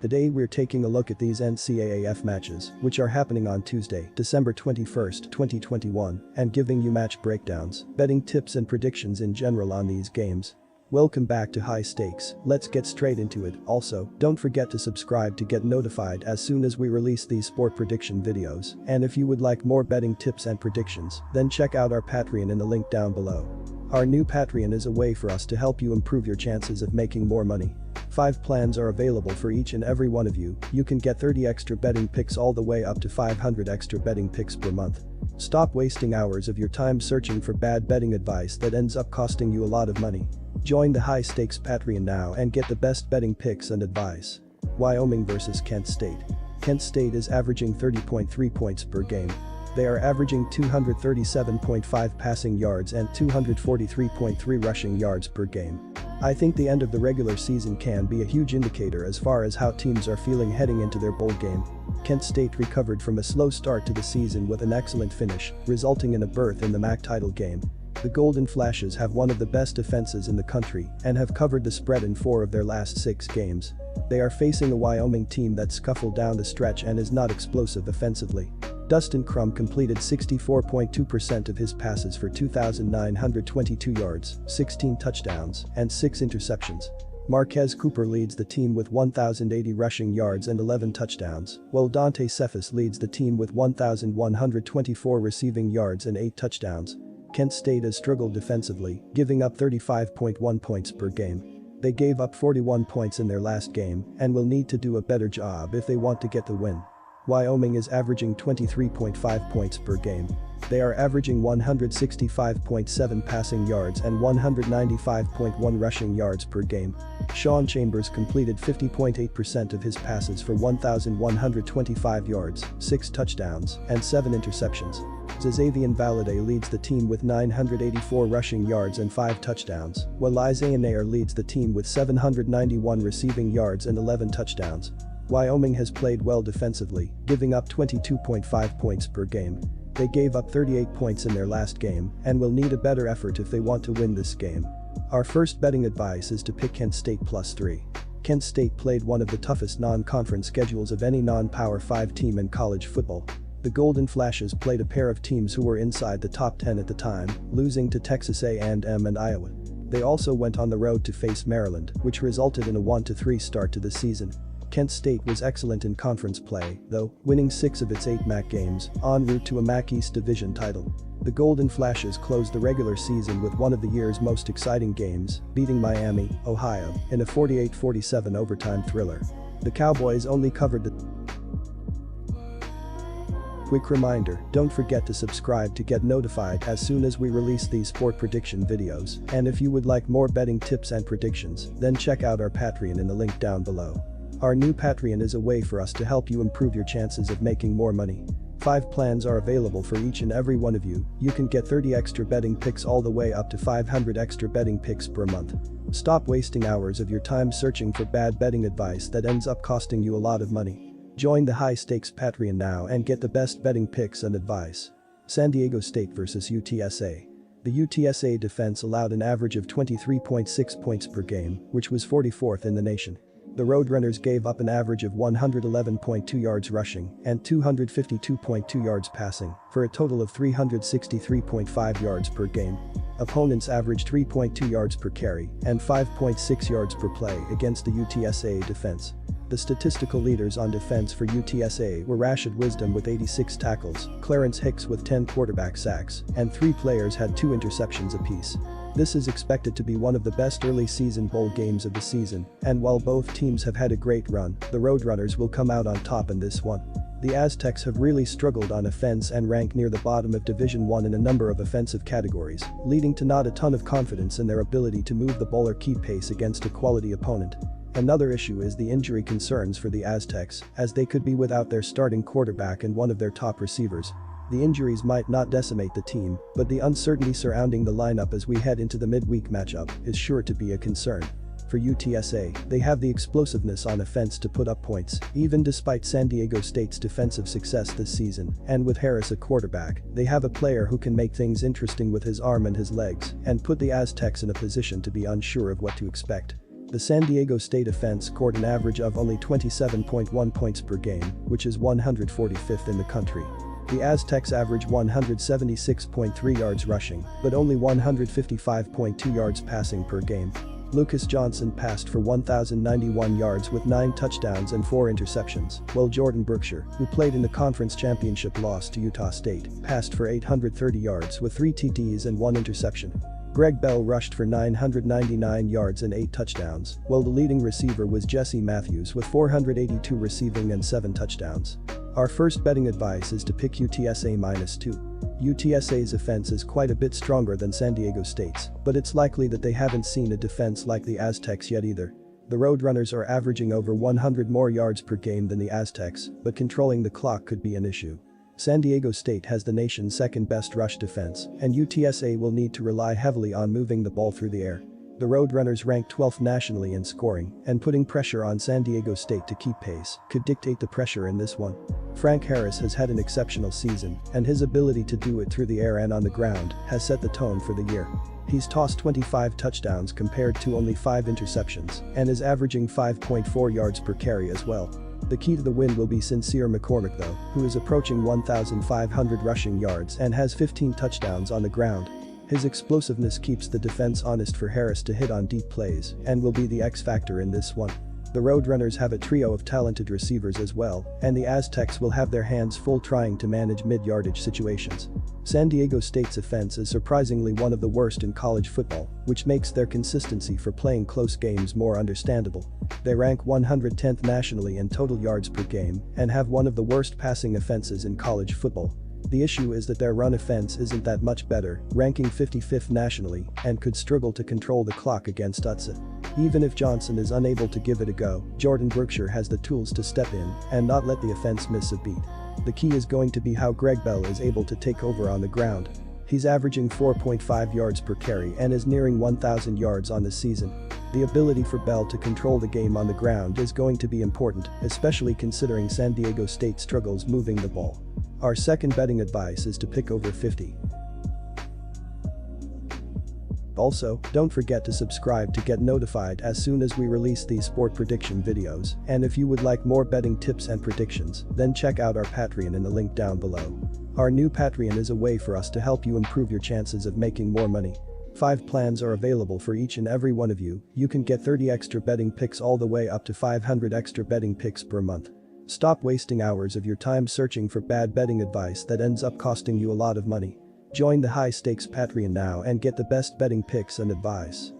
Today we're taking a look at these NCAAF matches, which are happening on Tuesday, December 21st, 2021, and giving you match breakdowns, betting tips and predictions in general on these games. Welcome back to High Stakes, let's get straight into it. Also, don't forget to subscribe to get notified as soon as we release these sport prediction videos, and if you would like more betting tips and predictions, then check out our Patreon in the link down below. Our new Patreon is a way for us to help you improve your chances of making more money. 5 plans are available for each and every one of you. You can get 30 extra betting picks all the way up to 500 extra betting picks per month. Stop wasting hours of your time searching for bad betting advice that ends up costing you a lot of money. Join the High Stakes Patreon now and get the best betting picks and advice. Wyoming vs Kent State. Kent State is averaging 30.3 points per game. They are averaging 237.5 passing yards and 243.3 rushing yards per game. I think the end of the regular season can be a huge indicator as far as how teams are feeling heading into their bowl game. Kent State recovered from a slow start to the season with an excellent finish, resulting in a berth in the MAC title game. The Golden Flashes have one of the best defenses in the country and have covered the spread in 4 of their last 6 games. They are facing a Wyoming team that scuffled down the stretch and is not explosive offensively. Dustin Crum completed 64.2% of his passes for 2,922 yards, 16 touchdowns, and 6 interceptions. Marquez Cooper leads the team with 1,080 rushing yards and 11 touchdowns, while Dante Cephas leads the team with 1,124 receiving yards and 8 touchdowns. Kent State has struggled defensively, giving up 35.1 points per game. They gave up 41 points in their last game and will need to do a better job if they want to get the win. Wyoming is averaging 23.5 points per game. They are averaging 165.7 passing yards and 195.1 rushing yards per game. Sean Chambers completed 50.8% of his passes for 1,125 yards, 6 touchdowns, and 7 interceptions. Xavier Valladay leads the team with 984 rushing yards and 5 touchdowns, while Isaiah Nair leads the team with 791 receiving yards and 11 touchdowns. Wyoming has played well defensively, giving up 22.5 points per game. They gave up 38 points in their last game and will need a better effort if they want to win this game. Our first betting advice is to pick Kent State +3. Kent State played one of the toughest non-conference schedules of any non-Power 5 team in college football. The Golden Flashes played a pair of teams who were inside the top 10 at the time, losing to Texas A&M and Iowa. They also went on the road to face Maryland, which resulted in a 1-3 start to the season. Kent State was excellent in conference play, though, winning 6 of its 8 MAC games, en route to a MAC East Division title. The Golden Flashes closed the regular season with one of the year's most exciting games, beating Miami, Ohio, in a 48-47 overtime thriller. The Cowboys only covered the Quick reminder, don't forget to subscribe to get notified as soon as we release these sport prediction videos, and if you would like more betting tips and predictions, then check out our Patreon in the link down below. Our new Patreon is a way for us to help you improve your chances of making more money. 5 plans are available for each and every one of you. You can get 30 extra betting picks all the way up to 500 extra betting picks per month. Stop wasting hours of your time searching for bad betting advice that ends up costing you a lot of money. Join the High Stakes Patreon now and get the best betting picks and advice. San Diego State vs UTSA. The UTSA defense allowed an average of 23.6 points per game, which was 44th in the nation. The Roadrunners gave up an average of 111.2 yards rushing and 252.2 yards passing, for a total of 363.5 yards per game. Opponents averaged 3.2 yards per carry and 5.6 yards per play against the UTSA defense. The statistical leaders on defense for UTSA were Rashad Wisdom with 86 tackles, Clarence Hicks with 10 quarterback sacks, and 3 players had 2 interceptions apiece. This is expected to be one of the best early season bowl games of the season, and while both teams have had a great run, the Roadrunners will come out on top in this one. The Aztecs have really struggled on offense and rank near the bottom of Division I in a number of offensive categories, leading to not a ton of confidence in their ability to move the ball or keep pace against a quality opponent. Another issue is the injury concerns for the Aztecs, as they could be without their starting quarterback and one of their top receivers. The injuries might not decimate the team, but the uncertainty surrounding the lineup as we head into the midweek matchup is sure to be a concern. For UTSA, they have the explosiveness on offense to put up points, even despite San Diego State's defensive success this season, and with Harris at quarterback, they have a player who can make things interesting with his arm and his legs, and put the Aztecs in a position to be unsure of what to expect. The San Diego State offense scored an average of only 27.1 points per game, which is 145th in the country. The Aztecs average 176.3 yards rushing, but only 155.2 yards passing per game. Lucas Johnson passed for 1,091 yards with 9 touchdowns and 4 interceptions, while Jordan Brookshire, who played in the conference championship loss to Utah State, passed for 830 yards with 3 TDs and 1 interception. Greg Bell rushed for 999 yards and 8 touchdowns, while the leading receiver was Jesse Matthews with 482 receiving and 7 touchdowns. Our first betting advice is to pick UTSA -2. UTSA's offense is quite a bit stronger than San Diego State's, but it's likely that they haven't seen a defense like the Aztecs yet either. The Roadrunners are averaging over 100 more yards per game than the Aztecs, but controlling the clock could be an issue. San Diego State has the nation's second best rush defense, and UTSA will need to rely heavily on moving the ball through the air. The Roadrunners rank 12th nationally in scoring, and putting pressure on San Diego State to keep pace could dictate the pressure in this one. Frank Harris has had an exceptional season, and his ability to do it through the air and on the ground has set the tone for the year. He's tossed 25 touchdowns compared to only 5 interceptions, and is averaging 5.4 yards per carry as well. The key to the win will be Sincere McCormick though, who is approaching 1,500 rushing yards and has 15 touchdowns on the ground. His explosiveness keeps the defense honest for Harris to hit on deep plays and will be the X factor in this one. The Roadrunners have a trio of talented receivers as well, and the Aztecs will have their hands full trying to manage mid-yardage situations. San Diego State's offense is surprisingly one of the worst in college football, which makes their consistency for playing close games more understandable. They rank 110th nationally in total yards per game and have one of the worst passing offenses in college football. The issue is that their run offense isn't that much better, ranking 55th nationally, and could struggle to control the clock against UTSA. Even if Johnson is unable to give it a go, Jordan Brookshire has the tools to step in and not let the offense miss a beat. The key is going to be how Greg Bell is able to take over on the ground. He's averaging 4.5 yards per carry and is nearing 1,000 yards on the season. The ability for Bell to control the game on the ground is going to be important, especially considering San Diego State struggles moving the ball. Our second betting advice is to pick over 50. Also, don't forget to subscribe to get notified as soon as we release these sport prediction videos, and if you would like more betting tips and predictions, then check out our Patreon in the link down below. Our new Patreon is a way for us to help you improve your chances of making more money. 5 plans are available for each and every one of you. You can get 30 extra betting picks all the way up to 500 extra betting picks per month. Stop wasting hours of your time searching for bad betting advice that ends up costing you a lot of money. Join the high-stakes Patreon now and get the best betting picks and advice.